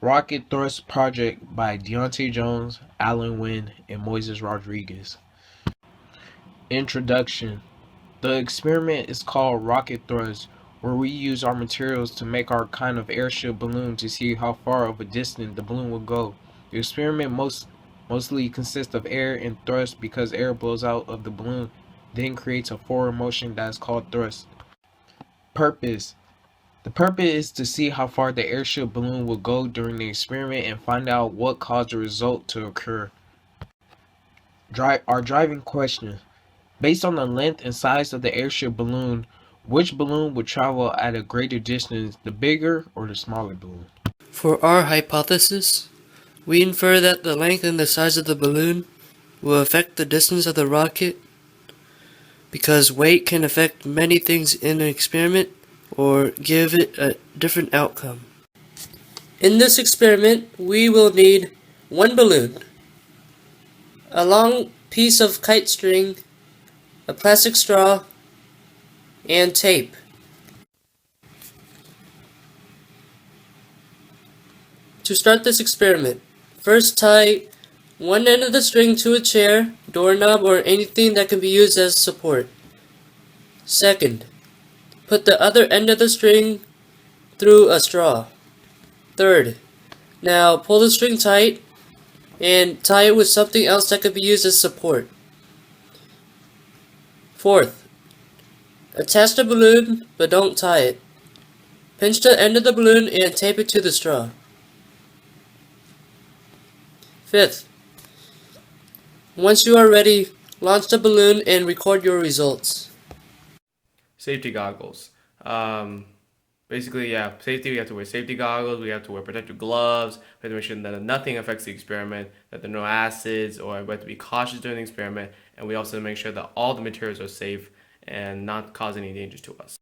Rocket Thrust Project by Deontay Jones, Alan Wynn, and Moises Rodriguez. Introduction. The experiment is called Rocket Thrust, where we use our materials to make our kind of airship balloon to see how far of a distance the balloon will go. The experiment mostly consists of air and thrust because air blows out of the balloon, then creates a forward motion that is called thrust. Purpose. The purpose is to see how far the airship balloon will go during the experiment and find out what caused the result to occur. Our driving question. Based on the length and size of the airship balloon, which balloon would travel at a greater distance, the bigger or the smaller balloon? For our hypothesis, we infer that the length and the size of the balloon will affect the distance of the rocket because weight can affect many things in an experiment or give it a different outcome. In this experiment, we will need one balloon, a long piece of kite string, a plastic straw, and tape. To start this experiment, first tie one end of the string to a chair, doorknob, or anything that can be used as support. Second, put the other end of the string through a straw. Third, now pull the string tight and tie it with something else that could be used as support. Fourth, attach the balloon but don't tie it. Pinch the end of the balloon and tape it to the straw. Fifth, once you are ready, launch the balloon and record your results. Safety goggles. Basically, yeah, safety. We have to wear safety goggles. We have to wear protective gloves. We have to make sure that nothing affects the experiment, that there are no acids, or we have to be cautious during the experiment. And we also make sure that all the materials are safe and not cause any dangers to us.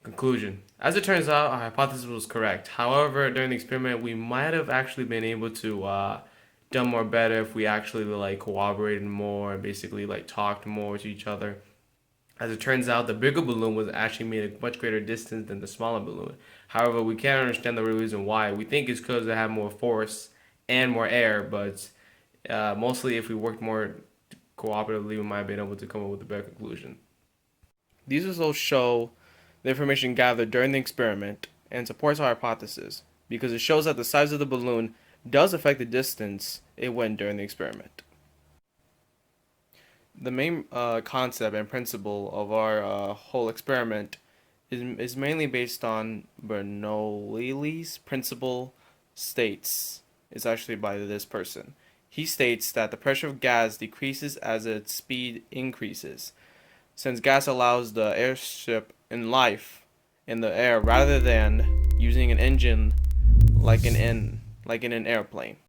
Conclusion. As it turns out, our hypothesis was correct. However, during the experiment, we might have actually been able to done more better if we actually like cooperated more and basically like talked more to each other. As it turns out, the bigger balloon was actually made a much greater distance than the smaller balloon. However, we can't understand the real reason why. We think it's because it had more force and more air, but mostly if we worked more cooperatively, we might have been able to come up with a better conclusion. These results show the information gathered during the experiment and supports our hypothesis because it shows that the size of the balloon does affect the distance it went during the experiment. The main concept and principle of our whole experiment is mainly based on Bernoulli's principle states. It's actually by this person. He states that the pressure of gas decreases as its speed increases, since gas allows the airship in life in the air rather than using an engine like in an airplane.